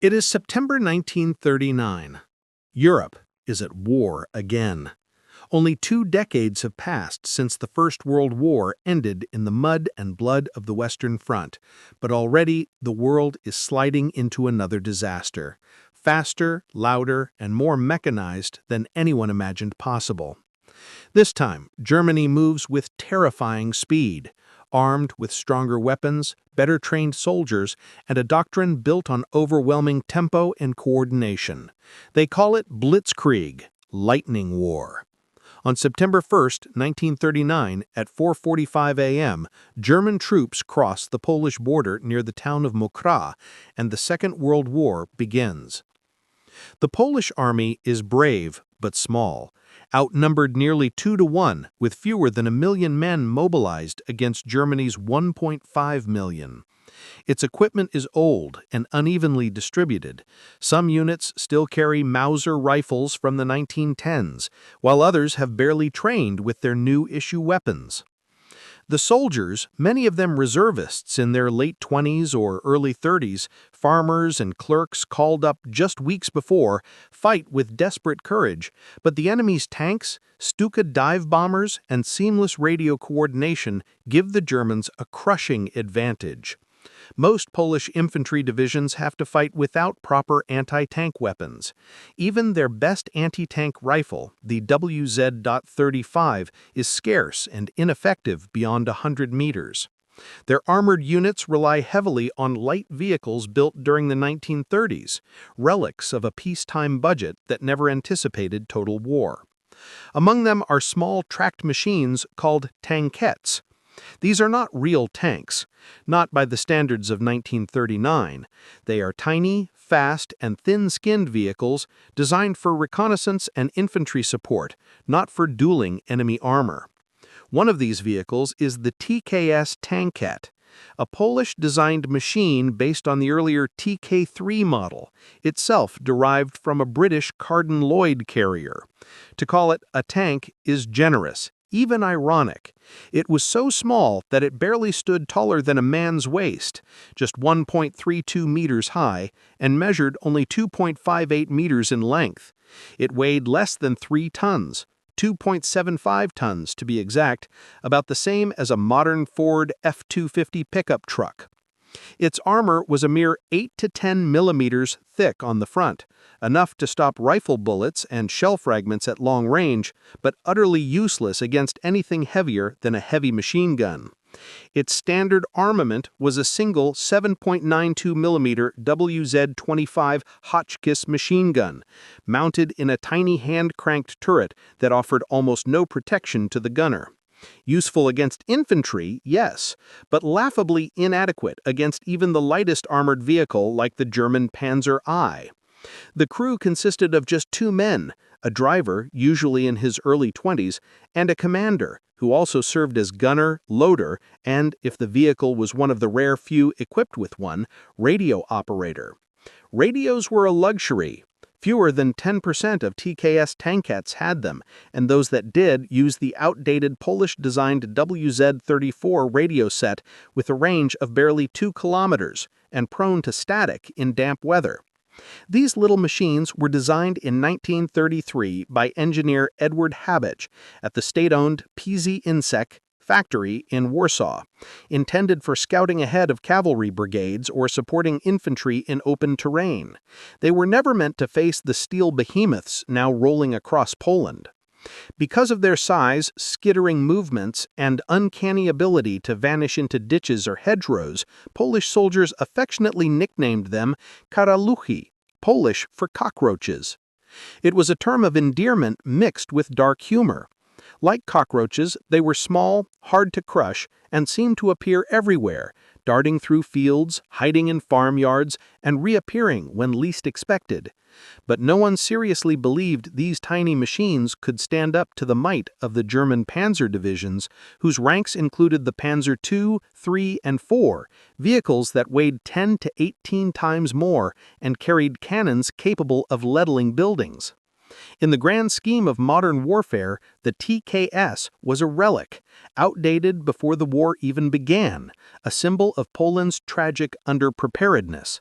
It is September 1939. Europe is at war again. Only 2 decades have passed since the First World War ended in the mud and blood of the Western Front, but already the world is sliding into another disaster, faster, louder, and more mechanized than anyone imagined possible. This time, Germany moves with terrifying speed, armed with stronger weapons, better trained soldiers, and a doctrine built on overwhelming tempo and coordination. They call it Blitzkrieg, Lightning War. On September 1, 1939, at 4:45 a.m., German troops cross the Polish border near the town of Mokra, and the Second World War begins. The Polish army is brave but small, outnumbered nearly 2-to-1, with fewer than 1 million men mobilized against Germany's 1.5 million. Its equipment is old and unevenly distributed. Some units still carry Mauser rifles from the 1910s, while others have barely trained with their new-issue weapons. The soldiers, many of them reservists in their late 20s or early 30s, farmers and clerks called up just weeks before, fight with desperate courage, but the enemy's tanks, Stuka dive bombers, and seamless radio coordination give the Germans a crushing advantage. Most Polish infantry divisions have to fight without proper anti-tank weapons. Even their best anti-tank rifle, the WZ.35, is scarce and ineffective beyond 100 meters. Their armored units rely heavily on light vehicles built during the 1930s, relics of a peacetime budget that never anticipated total war. Among them are small tracked machines called tankettes. These are not real tanks, not by the standards of 1939. They are tiny, fast, and thin-skinned vehicles designed for reconnaissance and infantry support, not for dueling enemy armor. One of these vehicles is the TKS tankette, a Polish-designed machine based on the earlier TK3 model, itself derived from a British Carden-Loyd carrier. To call it a tank is generous, even ironic. It was so small that it barely stood taller than a man's waist, just 1.32 meters high, and measured only 2.58 meters in length. It weighed less than 3 tons, 2.75 tons to be exact, about the same as a modern Ford F-250 pickup truck. Its armor was a mere 8 to 10 millimeters thick on the front, enough to stop rifle bullets and shell fragments at long range, but utterly useless against anything heavier than a heavy machine gun. Its standard armament was a single 7.92 millimeter WZ-25 Hotchkiss machine gun, mounted in a tiny hand-cranked turret that offered almost no protection to the gunner. Useful against infantry, yes, but laughably inadequate against even the lightest armored vehicle like the German Panzer I. The crew consisted of just 2 men, a driver, usually in his early 20s, and a commander, who also served as gunner, loader, and, if the vehicle was one of the rare few equipped with one, radio operator. Radios were a luxury. Fewer than 10% of TKS tankettes had them, and those that did used the outdated Polish-designed WZ-34 radio set with a range of barely 2 kilometers and prone to static in damp weather. These little machines were designed in 1933 by engineer Edward Habich at the state-owned PZ Insek factory in Warsaw, intended for scouting ahead of cavalry brigades or supporting infantry in open terrain. They were never meant to face the steel behemoths now rolling across Poland. Because of their size, skittering movements, and uncanny ability to vanish into ditches or hedgerows, Polish soldiers affectionately nicknamed them karaluchy, Polish for cockroaches. It was a term of endearment mixed with dark humor. Like cockroaches, they were small, hard to crush, and seemed to appear everywhere, darting through fields, hiding in farmyards, and reappearing when least expected. But no one seriously believed these tiny machines could stand up to the might of the German panzer divisions, whose ranks included the Panzer II, III, and IV, vehicles that weighed 10 to 18 times more and carried cannons capable of leveling buildings. In the grand scheme of modern warfare, the TKS was a relic, outdated before the war even began, a symbol of Poland's tragic underpreparedness.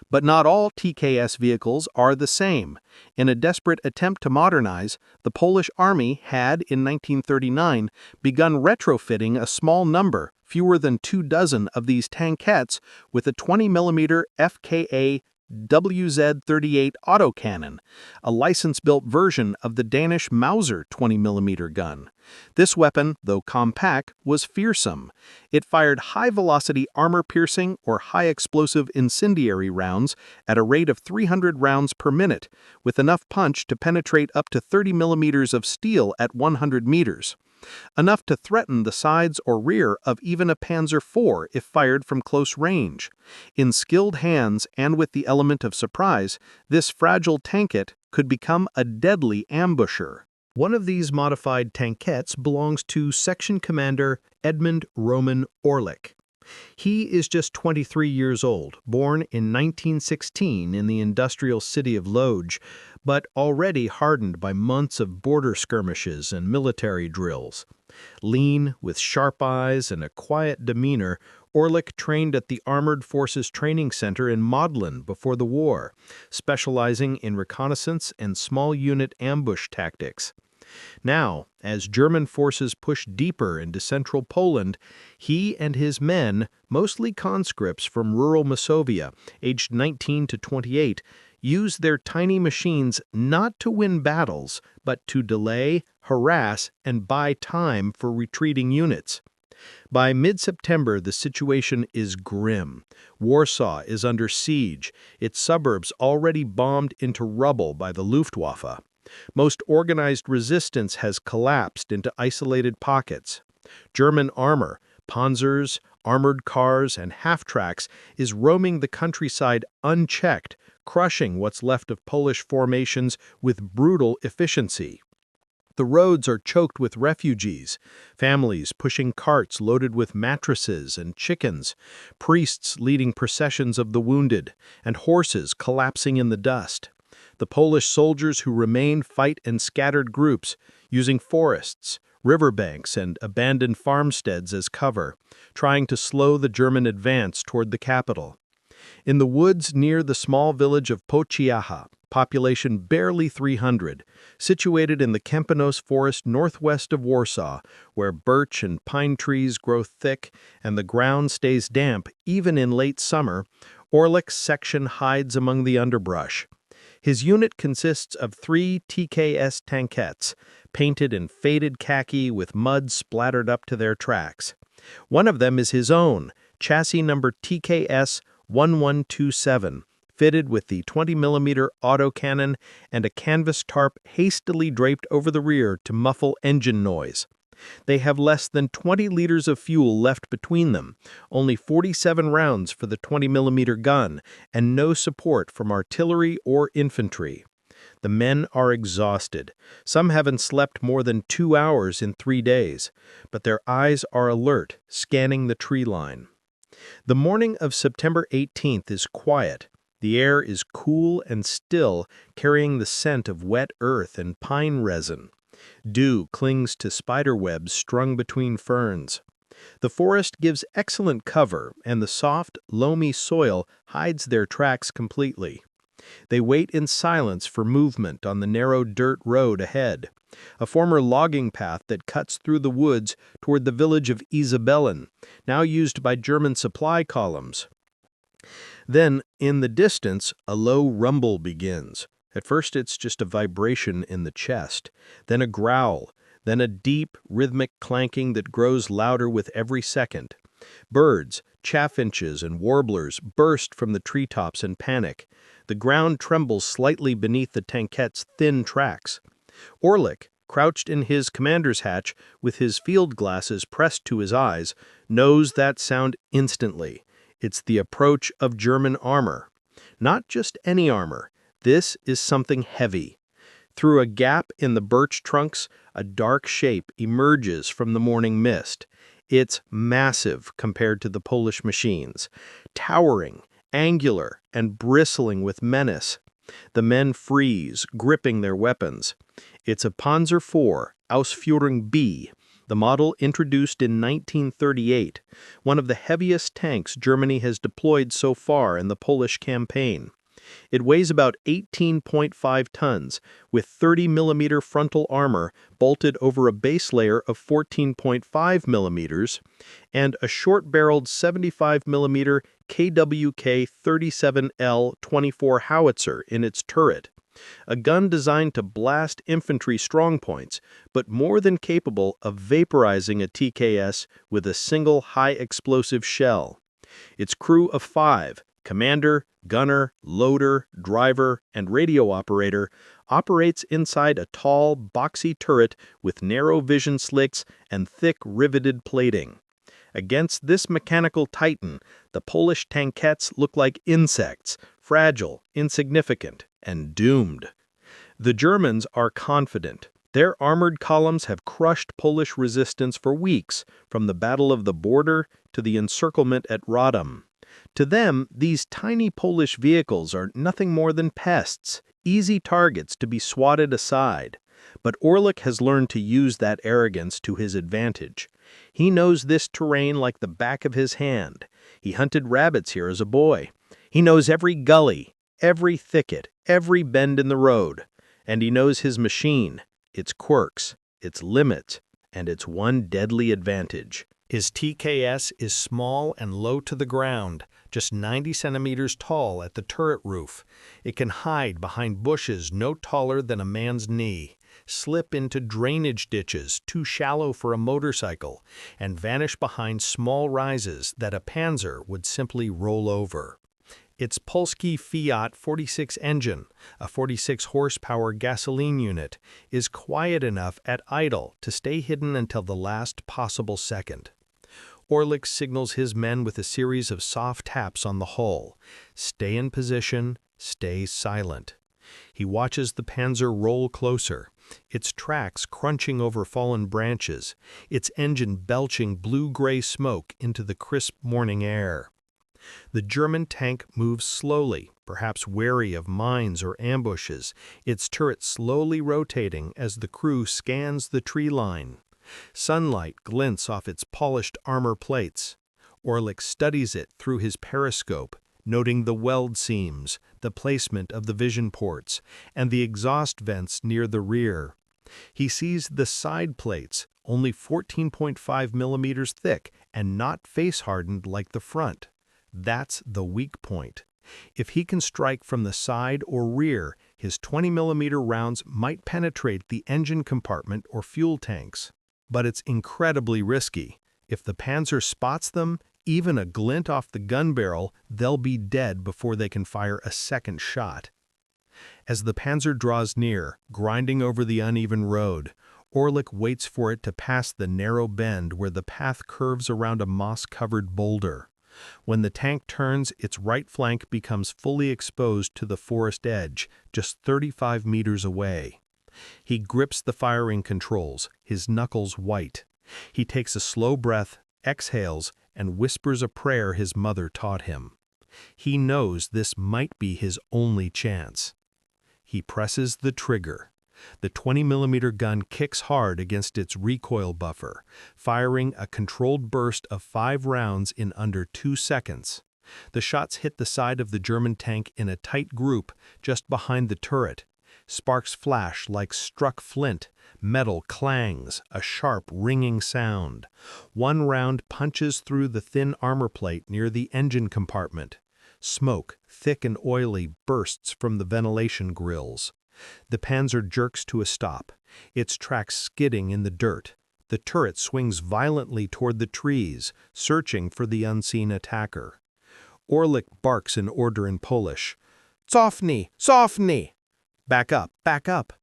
But not all TKS vehicles are the same. In a desperate attempt to modernize, the Polish army had, in 1939, begun retrofitting a small number, fewer than 2 dozen, of these tankettes with a 20mm FKA WZ-38 autocannon, a license-built version of the Danish Mauser 20mm gun. This weapon, though compact, was fearsome. It fired high-velocity armor-piercing or high-explosive incendiary rounds at a rate of 300 rounds per minute, with enough punch to penetrate up to 30 millimeters of steel at 100 meters. Enough to threaten the sides or rear of even a Panzer IV if fired from close range. In skilled hands and with the element of surprise, this fragile tankette could become a deadly ambusher. One of these modified tankettes belongs to Section Commander Edmund Roman Orlik. He is just 23 years old, born in 1916 in the industrial city of Lodz, but already hardened by months of border skirmishes and military drills. Lean, with sharp eyes and a quiet demeanor, Orlik trained at the Armored Forces Training Center in Modlin before the war, specializing in reconnaissance and small unit ambush tactics. Now, as German forces pushed deeper into central Poland, he and his men, mostly conscripts from rural Masovia, aged 19 to 28, used their tiny machines not to win battles, but to delay, harass, and buy time for retreating units. By mid-September, the situation is grim. Warsaw is under siege, its suburbs already bombed into rubble by the Luftwaffe. Most organized resistance has collapsed into isolated pockets. German armor, panzers, armored cars, and half-tracks is roaming the countryside unchecked, crushing what's left of Polish formations with brutal efficiency. The roads are choked with refugees, families pushing carts loaded with mattresses and chickens, priests leading processions of the wounded, and horses collapsing in the dust. The Polish soldiers who remain fight in scattered groups, using forests, riverbanks, and abandoned farmsteads as cover, trying to slow the German advance toward the capital. In the woods near the small village of Pociecha, population barely 300, situated in the Kępinos forest northwest of Warsaw, where birch and pine trees grow thick and the ground stays damp even in late summer, Orlik's section hides among the underbrush. His unit consists of 3 TKS tankettes, painted in faded khaki with mud splattered up to their tracks. One of them is his own, chassis number TKS 1127, fitted with the 20mm autocannon and a canvas tarp hastily draped over the rear to muffle engine noise. They have less than 20 liters of fuel left between them, only 47 rounds for the 20mm gun, and no support from artillery or infantry. The men are exhausted. Some haven't slept more than 2 hours in 3 days, but their eyes are alert, scanning the tree line. The morning of September 18th is quiet. The air is cool and still, carrying the scent of wet earth and pine resin. Dew clings to spider webs strung between ferns. The forest gives excellent cover, and the soft, loamy soil hides their tracks completely. They wait in silence for movement on the narrow dirt road ahead, a former logging path that cuts through the woods toward the village of Izabelin, now used by German supply columns. Then, in the distance, a low rumble begins. At first it's just a vibration in the chest, then a growl, then a deep, rhythmic clanking that grows louder with every second. Birds, chaffinches, and warblers burst from the treetops in panic. The ground trembles slightly beneath the tankette's thin tracks. Orlik, crouched in his commander's hatch with his field glasses pressed to his eyes, knows that sound instantly. It's the approach of German armor. Not just any armor. This is something heavy. Through a gap in the birch trunks, a dark shape emerges from the morning mist. It's massive compared to the Polish machines, towering, angular, and bristling with menace. The men freeze, gripping their weapons. It's a Panzer IV, Ausführung B, the model introduced in 1938, one of the heaviest tanks Germany has deployed so far in the Polish campaign. It weighs about 18.5 tons, with 30mm frontal armor bolted over a base layer of 14.5mm and a short-barreled 75mm KWK 37L-24 howitzer in its turret, a gun designed to blast infantry strongpoints, but more than capable of vaporizing a TKS with a single high-explosive shell. Its crew of 5, commander, gunner, loader, driver, and radio operator, operates inside a tall, boxy turret with narrow vision slits and thick riveted plating. Against this mechanical titan, the Polish tankettes look like insects, fragile, insignificant, and doomed. The Germans are confident. Their armored columns have crushed Polish resistance for weeks, from the Battle of the Border to the encirclement at Radom. To them, these tiny Polish vehicles are nothing more than pests, easy targets to be swatted aside. But Orlik has learned to use that arrogance to his advantage. He knows this terrain like the back of his hand. He hunted rabbits here as a boy. He knows every gully, every thicket, every bend in the road. And he knows his machine, its quirks, its limits, and its one deadly advantage. His TKS is small and low to the ground, just 90 centimeters tall at the turret roof. It can hide behind bushes no taller than a man's knee, slip into drainage ditches too shallow for a motorcycle, and vanish behind small rises that a Panzer would simply roll over. Its Polski Fiat 46 engine, a 46-horsepower gasoline unit, is quiet enough at idle to stay hidden until the last possible second. Orlik signals his men with a series of soft taps on the hull. Stay in position, stay silent. He watches the Panzer roll closer, its tracks crunching over fallen branches, its engine belching blue-gray smoke into the crisp morning air. The German tank moves slowly, perhaps wary of mines or ambushes, its turret slowly rotating as the crew scans the tree line. Sunlight glints off its polished armor plates. Orlik studies it through his periscope, noting the weld seams, the placement of the vision ports, and the exhaust vents near the rear. He sees the side plates, only 14.5 millimeters thick and not face-hardened like the front. That's the weak point. If he can strike from the side or rear, his 20mm rounds might penetrate the engine compartment or fuel tanks. But it's incredibly risky. If the Panzer spots them, even a glint off the gun barrel, they'll be dead before they can fire a second shot. As the Panzer draws near, grinding over the uneven road, Orlik waits for it to pass the narrow bend where the path curves around a moss-covered boulder. When the tank turns, its right flank becomes fully exposed to the forest edge, just 35 meters away. He grips the firing controls, his knuckles white. He takes a slow breath, exhales, and whispers a prayer his mother taught him. He knows this might be his only chance. He presses the trigger. The 20mm gun kicks hard against its recoil buffer, firing a controlled burst of 5 rounds in under 2 seconds. The shots hit the side of the German tank in a tight group just behind the turret. Sparks flash like struck flint, metal clangs, a sharp, ringing sound. One round punches through the thin armor plate near the engine compartment. Smoke, thick and oily, bursts from the ventilation grills. The Panzer jerks to a stop, its tracks skidding in the dirt. The turret swings violently toward the trees, searching for the unseen attacker. Orlik barks an order in Polish. "Cofnij! Cofnij!" Back up, back up.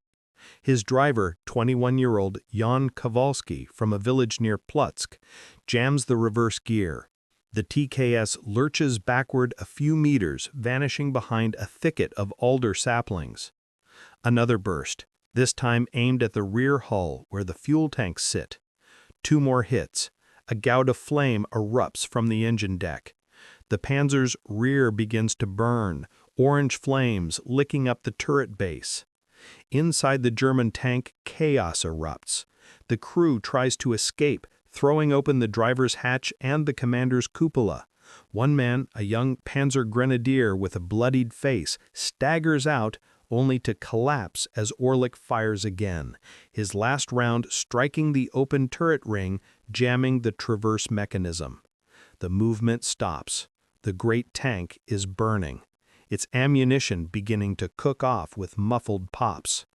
His driver, 21-year-old Jan Kowalski from a village near Plock, jams the reverse gear. The TKS lurches backward a few meters, vanishing behind a thicket of alder saplings. Another burst, this time aimed at the rear hull where the fuel tanks sit. 2 more hits. A gout of flame erupts from the engine deck. The Panzer's rear begins to burn. orange flames licking up the turret base. Inside the German tank, chaos erupts. The crew tries to escape, throwing open the driver's hatch and the commander's cupola. One man, a young Panzer grenadier with a bloodied face, staggers out, only to collapse as Orlik fires again, his last round striking the open turret ring, jamming the traverse mechanism. The movement stops. The great tank is burning, its ammunition beginning to cook off with muffled pops.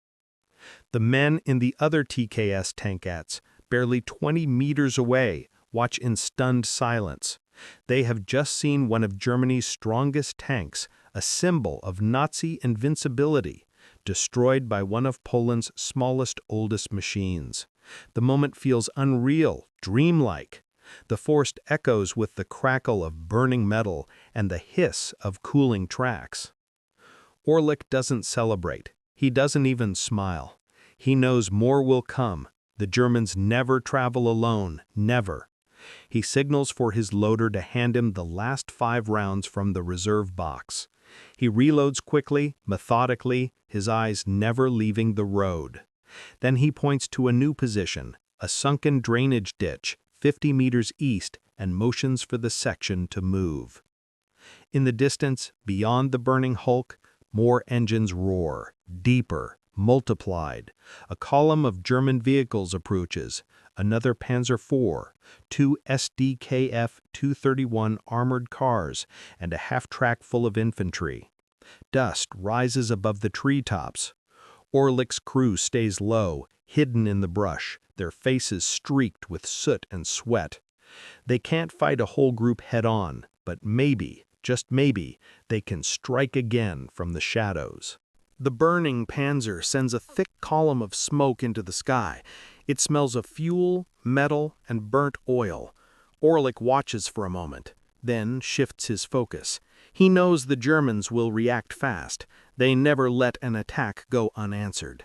The men in the other TKS tankettes, barely 20 meters away, watch in stunned silence. They have just seen one of Germany's strongest tanks, a symbol of Nazi invincibility, destroyed by one of Poland's smallest, oldest machines. The moment feels unreal, dreamlike. The forest echoes with the crackle of burning metal and the hiss of cooling tracks. Orlik doesn't celebrate. He doesn't even smile. He knows more will come. The Germans never travel alone, never. He signals for his loader to hand him the last 5 rounds from the reserve box. He reloads quickly, methodically, his eyes never leaving the road. Then he points to a new position, a sunken drainage ditch, 50 meters east, and motions for the section to move. In the distance, beyond the burning hulk, more engines roar, deeper, multiplied. A column of German vehicles approaches, another Panzer IV, 2 SDKF 231 armored cars, and a half-track full of infantry. Dust rises above the treetops. Orlik's crew stays low, hidden in the brush, their faces streaked with soot and sweat. They can't fight a whole group head-on, but maybe, just maybe, they can strike again from the shadows. The burning Panzer sends a thick column of smoke into the sky. It smells of fuel, metal, and burnt oil. Orlik watches for a moment, then shifts his focus. He knows the Germans will react fast. They never let an attack go unanswered.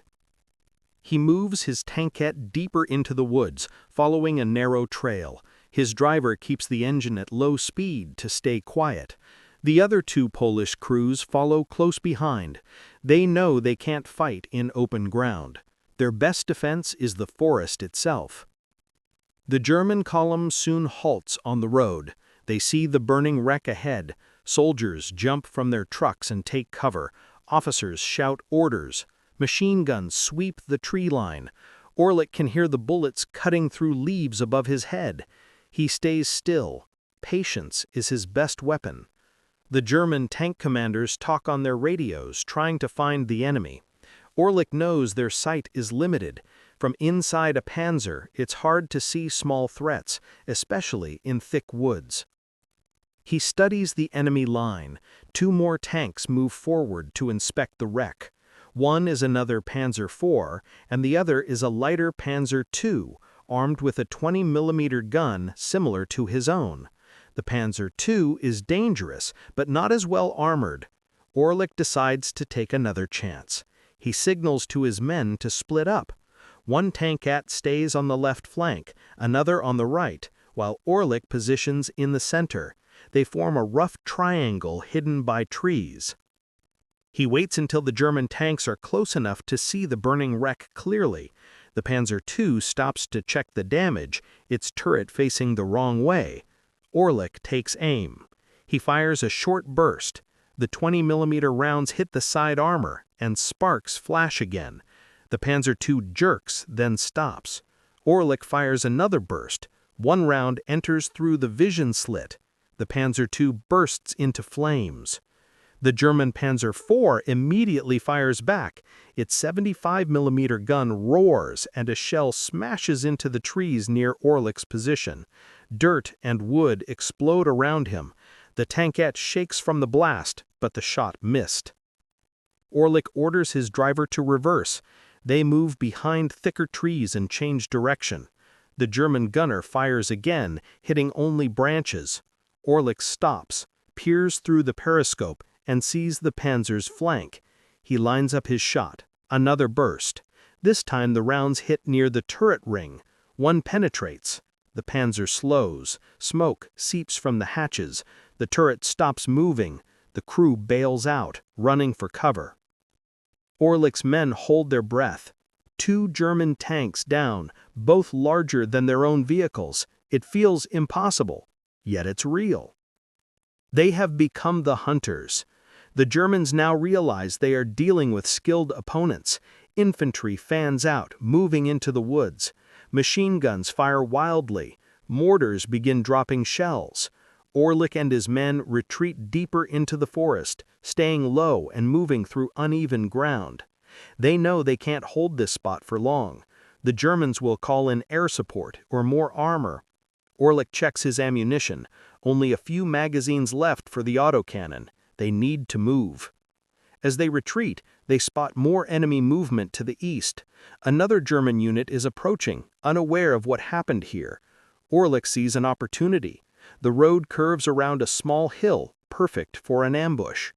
He moves his tankette deeper into the woods, following a narrow trail. His driver keeps the engine at low speed to stay quiet. The other 2 Polish crews follow close behind. They know they can't fight in open ground. Their best defense is the forest itself. The German column soon halts on the road. They see the burning wreck ahead. Soldiers jump from their trucks and take cover. Officers shout orders. Machine guns sweep the tree line. Orlik can hear the bullets cutting through leaves above his head. He stays still. Patience is his best weapon. The German tank commanders talk on their radios, trying to find the enemy. Orlik knows their sight is limited. From inside a panzer, it's hard to see small threats, especially in thick woods. He studies the enemy line. 2 more tanks move forward to inspect the wreck. One is another Panzer IV, and the other is a lighter Panzer II, armed with a 20mm gun similar to his own. The Panzer II is dangerous, but not as well armored. Orlik decides to take another chance. He signals to his men to split up. One tankette stays on the left flank, another on the right, while Orlik positions in the center. They form a rough triangle hidden by trees. He waits until the German tanks are close enough to see the burning wreck clearly. The Panzer II stops to check the damage, its turret facing the wrong way. Orlik takes aim. He fires a short burst. The 20mm rounds hit the side armor, and sparks flash again. The Panzer II jerks, then stops. Orlik fires another burst. One round enters through the vision slit. The Panzer II bursts into flames. The German Panzer IV immediately fires back. Its 75mm gun roars, and a shell smashes into the trees near Orlik's position. Dirt and wood explode around him. The tankette shakes from the blast, but the shot missed. Orlik orders his driver to reverse. They move behind thicker trees and change direction. The German gunner fires again, hitting only branches. Orlik stops, peers through the periscope, and sees the Panzer's flank. He lines up his shot. Another burst. This time the rounds hit near the turret ring. One penetrates. The Panzer slows. Smoke seeps from the hatches. The turret stops moving. The crew bails out, running for cover. Orlik's men hold their breath. 2 German tanks down, both larger than their own vehicles. It feels impossible, yet it's real. They have become the hunters. The Germans now realize they are dealing with skilled opponents. Infantry fans out, moving into the woods. Machine guns fire wildly. Mortars begin dropping shells. Orlik and his men retreat deeper into the forest, staying low and moving through uneven ground. They know they can't hold this spot for long. The Germans will call in air support or more armor. Orlik checks his ammunition. Only a few magazines left for the autocannon. They need to move. As they retreat, they spot more enemy movement to the east. Another German unit is approaching, unaware of what happened here. Orlik sees an opportunity. The road curves around a small hill, perfect for an ambush.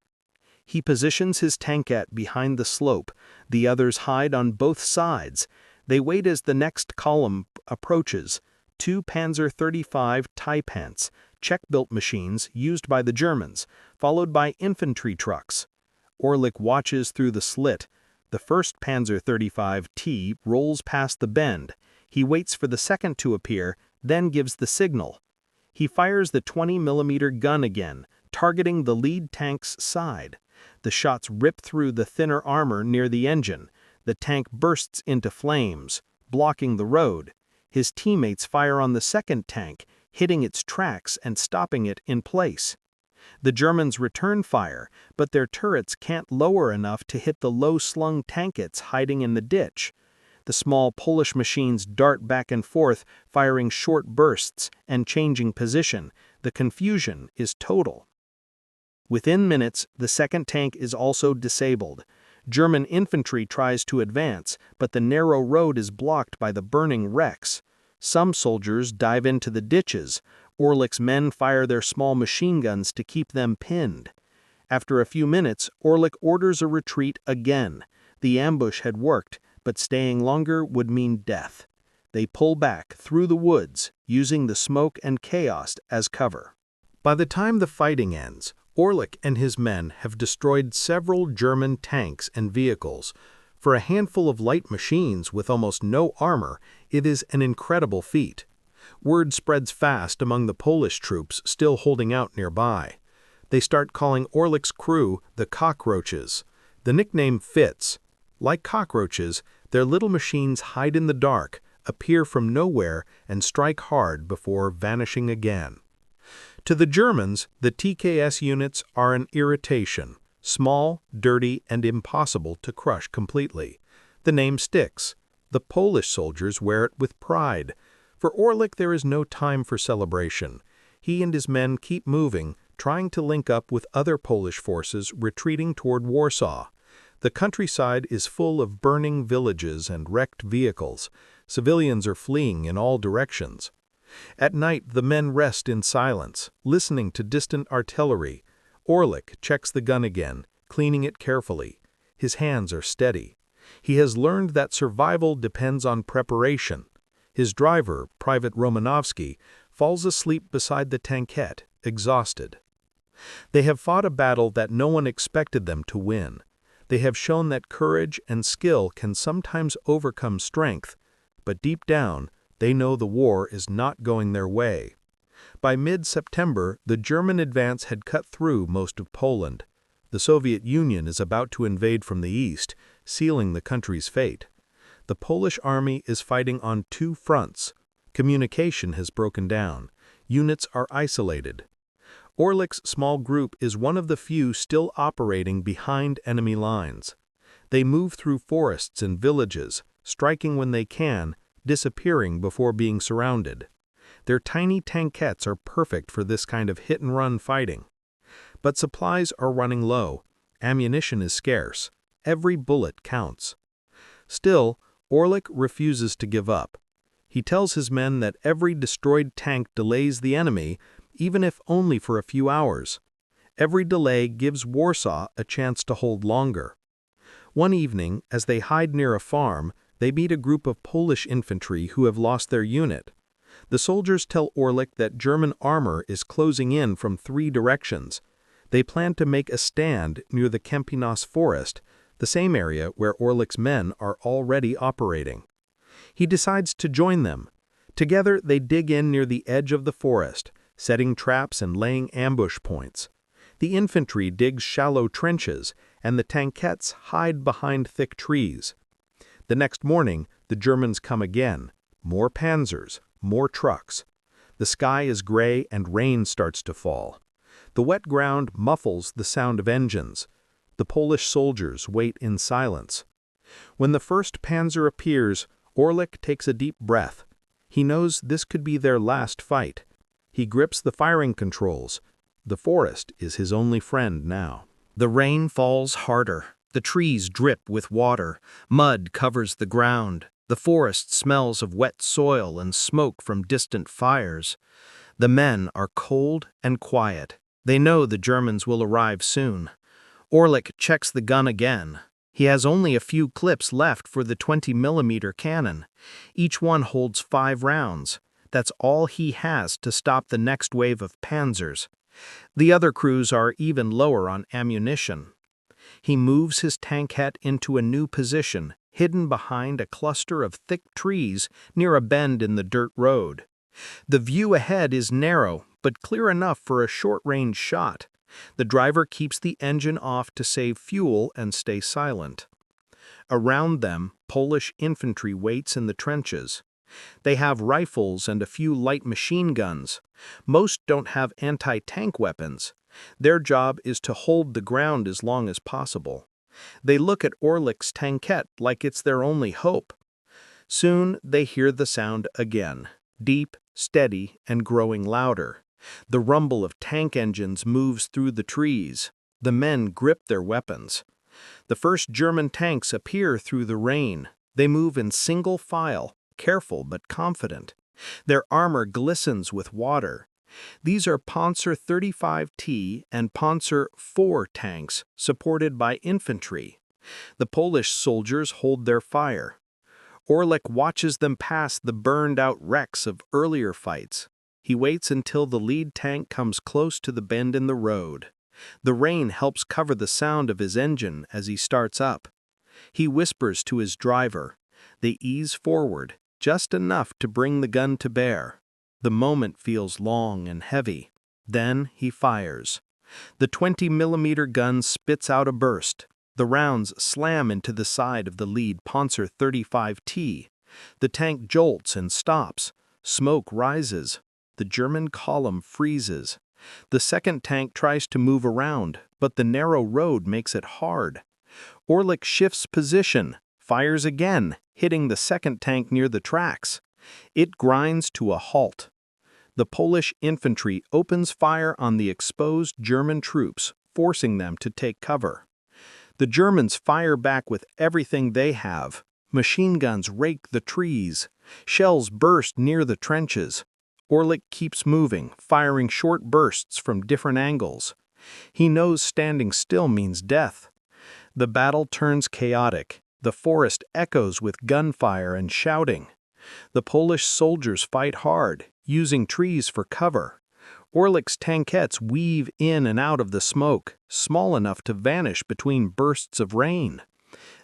He positions his tankette behind the slope. The others hide on both sides. They wait as the next column approaches. 2 Panzer 35 Taipans, Czech-built machines used by the Germans, followed by infantry trucks. Orlik watches through the slit. The first Panzer 35T rolls past the bend. He waits for the second to appear, then gives the signal. He fires the 20mm gun again, targeting the lead tank's side. The shots rip through the thinner armor near the engine. The tank bursts into flames, blocking the road. His teammates fire on the second tank, hitting its tracks and stopping it in place. The Germans return fire, but their turrets can't lower enough to hit the low-slung tankettes hiding in the ditch. The small Polish machines dart back and forth, firing short bursts and changing position. The confusion is total. Within minutes, the second tank is also disabled. German infantry tries to advance, but the narrow road is blocked by the burning wrecks. Some soldiers dive into the ditches. Orlik's men fire their small machine guns to keep them pinned. After a few minutes, Orlik orders a retreat again. The ambush had worked, but staying longer would mean death. They pull back through the woods, using the smoke and chaos as cover. By the time the fighting ends, Orlik and his men have destroyed several German tanks and vehicles. For a handful of light machines with almost no armor, it is an incredible feat. Word spreads fast among the Polish troops still holding out nearby. They start calling Orlik's crew the Cockroaches. The nickname fits. Like cockroaches, their little machines hide in the dark, appear from nowhere, and strike hard before vanishing again. To the Germans, the TKS units are an irritation. Small, dirty, and impossible to crush completely. The name sticks. The Polish soldiers wear it with pride. For Orlik, there is no time for celebration. He and his men keep moving, trying to link up with other Polish forces retreating toward Warsaw. The countryside is full of burning villages and wrecked vehicles. Civilians are fleeing in all directions. At night, the men rest in silence, listening to distant artillery. Orlik checks the gun again, cleaning it carefully. His hands are steady. He has learned that survival depends on preparation. His driver, Private Romanovsky, falls asleep beside the tankette, exhausted. They have fought a battle that no one expected them to win. They have shown that courage and skill can sometimes overcome strength, but deep down, they know the war is not going their way. By mid-September, the German advance had cut through most of Poland. The Soviet Union is about to invade from the east, sealing the country's fate. The Polish army is fighting on 2 fronts. Communication has broken down. Units are isolated. Orlik's small group is one of the few still operating behind enemy lines. They move through forests and villages, striking when they can, disappearing before being surrounded. Their tiny tankettes are perfect for this kind of hit-and-run fighting. But supplies are running low. Ammunition is scarce. Every bullet counts. Still, Orlik refuses to give up. He tells his men that every destroyed tank delays the enemy, even if only for a few hours. Every delay gives Warsaw a chance to hold longer. One evening, as they hide near a farm, they meet a group of Polish infantry who have lost their unit. The soldiers tell Orlik that German armor is closing in from 3 directions. They plan to make a stand near the Kempinos forest, the same area where Orlik's men are already operating. He decides to join them. Together they dig in near the edge of the forest, setting traps and laying ambush points. The infantry digs shallow trenches, and the tankettes hide behind thick trees. The next morning, the Germans come again. More panzers, more trucks. The sky is gray and rain starts to fall. The wet ground muffles the sound of engines. The Polish soldiers wait in silence. When the first panzer appears, Orlik takes a deep breath. He knows this could be their last fight. He grips the firing controls. The forest is his only friend now. The rain falls harder. The trees drip with water. Mud covers the ground. The forest smells of wet soil and smoke from distant fires. The men are cold and quiet. They know the Germans will arrive soon. Orlik checks the gun again. He has only a few clips left for the 20mm cannon. Each one holds 5 rounds. That's all he has to stop the next wave of panzers. The other crews are even lower on ammunition. He moves his tankette into a new position, hidden behind a cluster of thick trees near a bend in the dirt road. The view ahead is narrow, but clear enough for a short-range shot. The driver keeps the engine off to save fuel and stay silent. Around them, Polish infantry waits in the trenches. They have rifles and a few light machine guns. Most don't have anti-tank weapons. Their job is to hold the ground as long as possible. They look at Orlik's tankette like it's their only hope. Soon they hear the sound again, deep, steady, and growing louder. The rumble of tank engines moves through the trees. The men grip their weapons. The first German tanks appear through the rain. They move in single file, careful but confident. Their armor glistens with water. These are Panzer 35T and Panzer IV tanks supported by infantry. The Polish soldiers hold their fire. Orlik watches them pass the burned-out wrecks of earlier fights. He waits until the lead tank comes close to the bend in the road. The rain helps cover the sound of his engine as he starts up. He whispers to his driver. They ease forward, just enough to bring the gun to bear. The moment feels long and heavy. Then he fires. The 20mm gun spits out a burst. The rounds slam into the side of the lead Panzer 35T. The tank jolts and stops. Smoke rises. The German column freezes. The second tank tries to move around, but the narrow road makes it hard. Orlik shifts position, fires again, hitting the second tank near the tracks. It grinds to a halt. The Polish infantry opens fire on the exposed German troops, forcing them to take cover. The Germans fire back with everything they have. Machine guns rake the trees. Shells burst near the trenches. Orlik keeps moving, firing short bursts from different angles. He knows standing still means death. The battle turns chaotic. The forest echoes with gunfire and shouting. The Polish soldiers fight hard, using trees for cover. Orlik's tankettes weave in and out of the smoke, small enough to vanish between bursts of rain.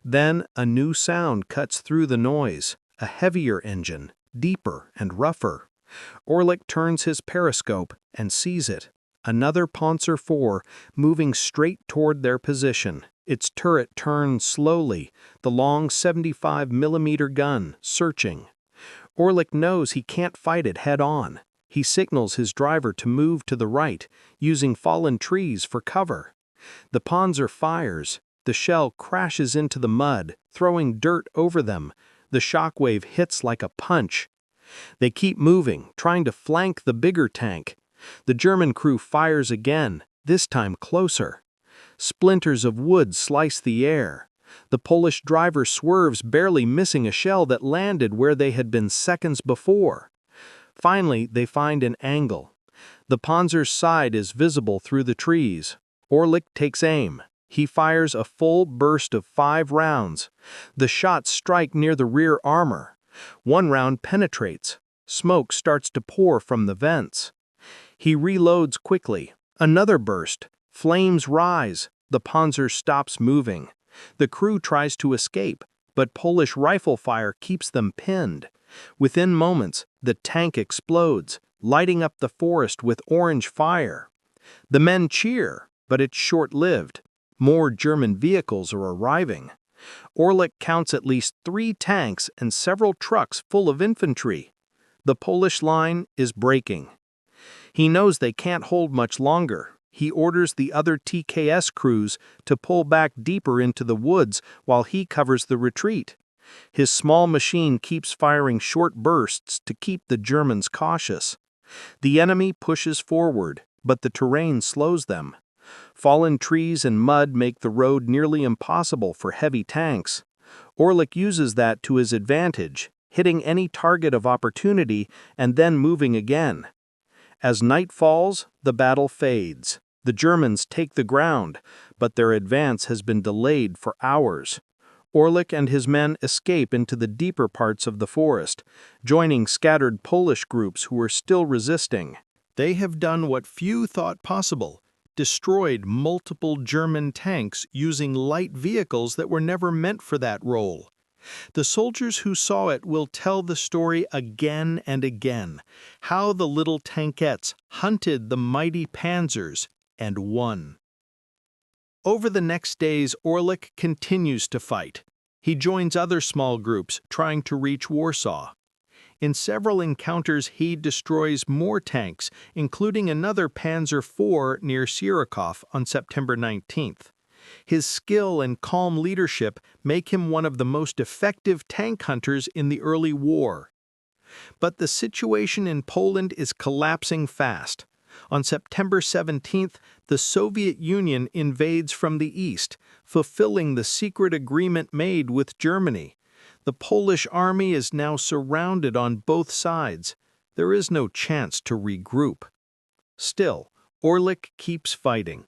Then a new sound cuts through the noise, a heavier engine, deeper and rougher. Orlik turns his periscope and sees it. Another Panzer IV moving straight toward their position. Its turret turns slowly, the long 75mm gun searching. Orlik knows he can't fight it head-on. He signals his driver to move to the right, using fallen trees for cover. The Panzer fires. The shell crashes into the mud, throwing dirt over them. The shockwave hits like a punch. They keep moving, trying to flank the bigger tank. The German crew fires again, this time closer. Splinters of wood slice the air. The Polish driver swerves, barely missing a shell that landed where they had been seconds before. Finally, they find an angle. The Panzer's side is visible through the trees. Orlik takes aim. He fires a full burst of 5 rounds. The shots strike near the rear armor. One round penetrates. Smoke starts to pour from the vents. He reloads quickly. Another burst. Flames rise. The Panzer stops moving. The crew tries to escape, but Polish rifle fire keeps them pinned. Within moments, the tank explodes, lighting up the forest with orange fire. The men cheer, but it's short-lived. More German vehicles are arriving. Orlik counts at least 3 tanks and several trucks full of infantry. The Polish line is breaking. He knows they can't hold much longer. He orders the other TKS crews to pull back deeper into the woods while he covers the retreat. His small machine keeps firing short bursts to keep the Germans cautious. The enemy pushes forward, but the terrain slows them. Fallen trees and mud make the road nearly impossible for heavy tanks. Orlik uses that to his advantage, hitting any target of opportunity and then moving again. As night falls, the battle fades. The Germans take the ground, but their advance has been delayed for hours. Orlik and his men escape into the deeper parts of the forest, joining scattered Polish groups who are still resisting. They have done what few thought possible: destroyed multiple German tanks using light vehicles that were never meant for that role. The soldiers who saw it will tell the story again and again, how the little tankettes hunted the mighty panzers and won. Over the next days, Orlik continues to fight. He joins other small groups trying to reach Warsaw. In several encounters, he destroys more tanks, including another Panzer IV near Sierikov on September 19th. His skill and calm leadership make him one of the most effective tank hunters in the early war. But the situation in Poland is collapsing fast. On September 17th, the Soviet Union invades from the east, fulfilling the secret agreement made with Germany. The Polish army is now surrounded on both sides. There is no chance to regroup. Still, Orlik keeps fighting.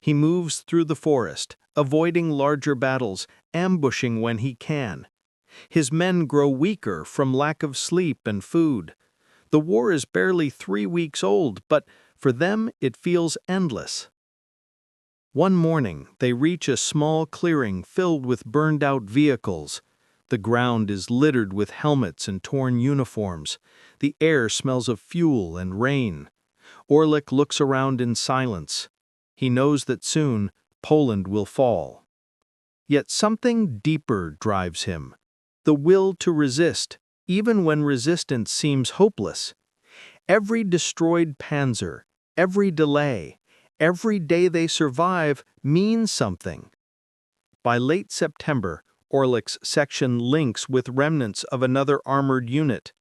He moves through the forest, avoiding larger battles, ambushing when he can. His men grow weaker from lack of sleep and food. The war is barely 3 weeks old, but for them it feels endless. One morning, they reach a small clearing filled with burned-out vehicles. The ground is littered with helmets and torn uniforms. The air smells of fuel and rain. Orlik looks around in silence. He knows that soon Poland will fall. Yet something deeper drives him: the will to resist, even when resistance seems hopeless. Every destroyed panzer, every delay, every day they survive means something. By late September, Orlik's section links with remnants of another armored unit.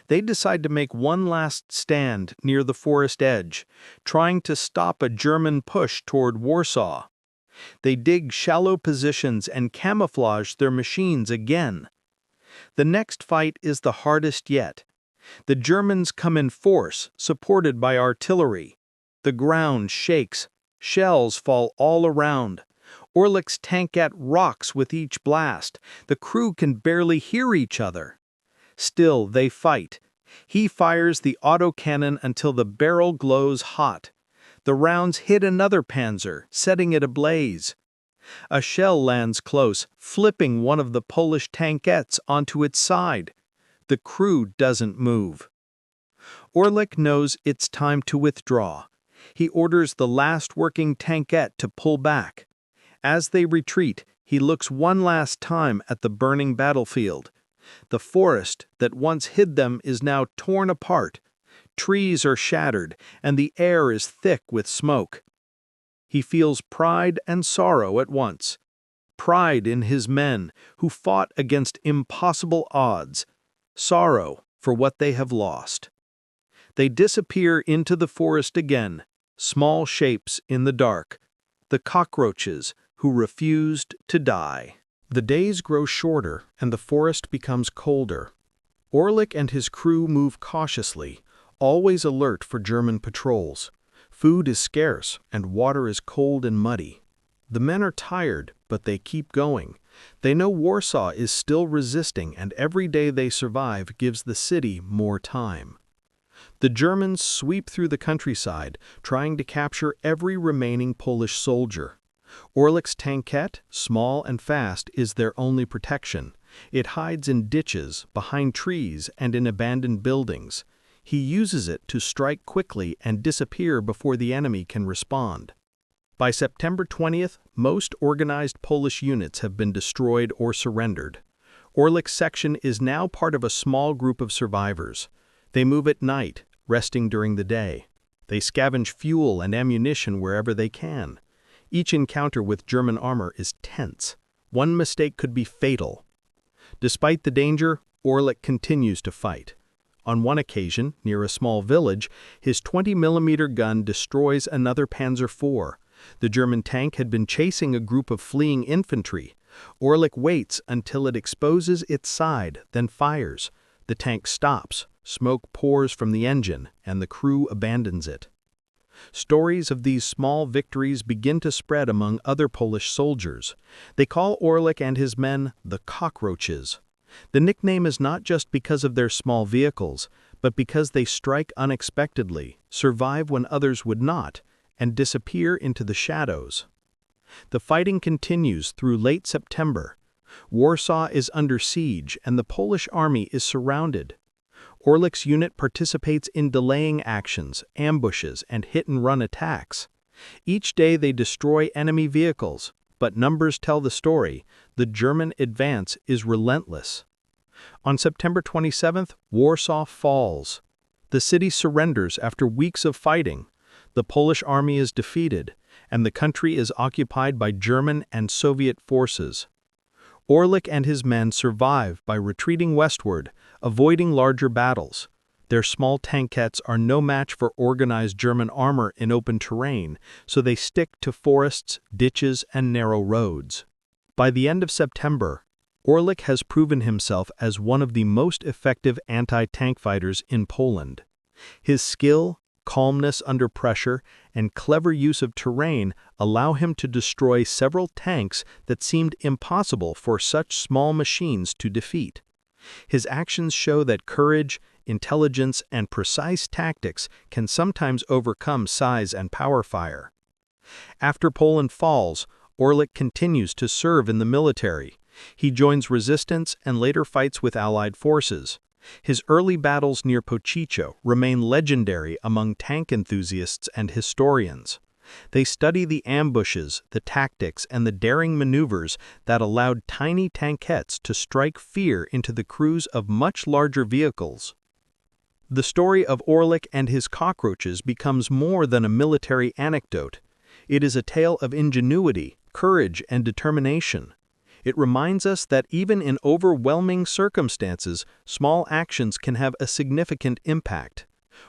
They decide to make one last stand near the forest edge, trying to stop a German push toward Warsaw. They dig shallow positions and camouflage their machines again. The next fight is the hardest yet. The Germans come in force, supported by artillery. The ground shakes. Shells fall all around. Orlik's tankette rocks with each blast. The crew can barely hear each other. Still, they fight. He fires the autocannon until the barrel glows hot. The rounds hit another panzer, setting it ablaze. A shell lands close, flipping one of the Polish tankettes onto its side. The crew doesn't move. Orlik knows it's time to withdraw. He orders the last working tankette to pull back. As they retreat, he looks one last time at the burning battlefield. The forest that once hid them is now torn apart. Trees are shattered, and the air is thick with smoke. He feels pride and sorrow at once. Pride in his men, who fought against impossible odds. Sorrow for what they have lost. They disappear into the forest again, small shapes in the dark. The cockroaches who refused to die. The days grow shorter, and the forest becomes colder. Orlik and his crew move cautiously, always alert for German patrols. Food is scarce, and water is cold and muddy. The men are tired, but they keep going. They know Warsaw is still resisting, and every day they survive gives the city more time. The Germans sweep through the countryside, trying to capture every remaining Polish soldier. Orlik's tankette, small and fast, is their only protection. It hides in ditches, behind trees, and in abandoned buildings. He uses it to strike quickly and disappear before the enemy can respond. By September 20th, most organized Polish units have been destroyed or surrendered. Orlik's section is now part of a small group of survivors. They move at night, resting during the day. They scavenge fuel and ammunition wherever they can. Each encounter with German armor is tense. One mistake could be fatal. Despite the danger, Orlik continues to fight. On one occasion, near a small village, his 20mm gun destroys another Panzer IV. The German tank had been chasing a group of fleeing infantry. Orlik waits until it exposes its side, then fires. The tank stops, smoke pours from the engine, and the crew abandons it. Stories of these small victories begin to spread among other Polish soldiers. They call Orlik and his men the Cockroaches. The nickname is not just because of their small vehicles, but because they strike unexpectedly, survive when others would not, and disappear into the shadows. The fighting continues through late September. Warsaw is under siege and the Polish army is surrounded. Orlik's unit participates in delaying actions, ambushes, and hit-and-run attacks. Each day they destroy enemy vehicles, but numbers tell the story. The German advance is relentless. On September 27th, Warsaw falls. The city surrenders after weeks of fighting. The Polish army is defeated, and the country is occupied by German and Soviet forces. Orlik and his men survive by retreating westward, avoiding larger battles. Their small tankettes are no match for organized German armor in open terrain, so they stick to forests, ditches, and narrow roads. By the end of September, Orlik has proven himself as one of the most effective anti-tank fighters in Poland. His skill, calmness under pressure, and clever use of terrain allow him to destroy several tanks that seemed impossible for such small machines to defeat. His actions show that courage, intelligence, and precise tactics can sometimes overcome size and power fire. After Poland falls, Orlik continues to serve in the military. He joins resistance and later fights with Allied forces. His early battles near Pociecha remain legendary among tank enthusiasts and historians. They study the ambushes, the tactics, and the daring maneuvers that allowed tiny tankettes to strike fear into the crews of much larger vehicles. The story of Orlik and his cockroaches becomes more than a military anecdote. It is a tale of ingenuity, courage, and determination. It reminds us that even in overwhelming circumstances, small actions can have a significant impact.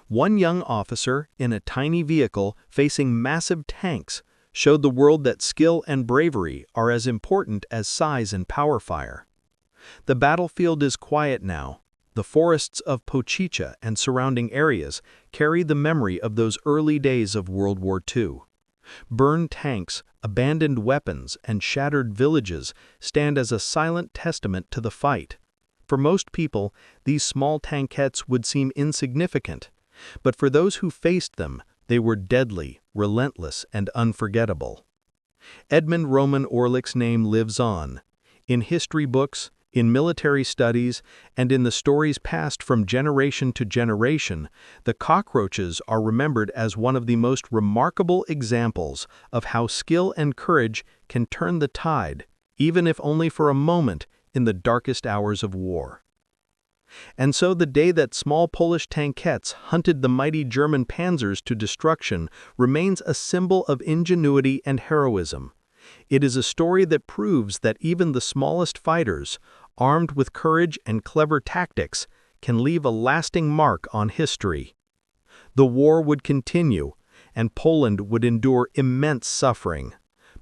One young officer, in a tiny vehicle facing massive tanks, showed the world that skill and bravery are as important as size and power fire. The battlefield is quiet now. The forests of Pociecha and surrounding areas carry the memory of those early days of World War II. Burned tanks, abandoned weapons, and shattered villages stand as a silent testament to the fight. For most people, these small tankettes would seem insignificant, but for those who faced them, they were deadly, relentless, and unforgettable. Edmund Roman Orlik's name lives on. In history books, in military studies, and in the stories passed from generation to generation, the cockroaches are remembered as one of the most remarkable examples of how skill and courage can turn the tide, even if only for a moment, in the darkest hours of war. And so the day that small Polish tankettes hunted the mighty German panzers to destruction remains a symbol of ingenuity and heroism. It is a story that proves that even the smallest fighters, armed with courage and clever tactics, can leave a lasting mark on history. The war would continue, and Poland would endure immense suffering.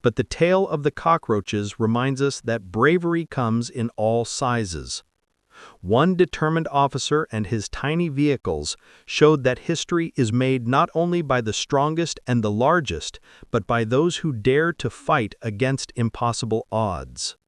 But the tale of the cockroaches reminds us that bravery comes in all sizes. One determined officer and his tiny vehicles showed that history is made not only by the strongest and the largest, but by those who dare to fight against impossible odds.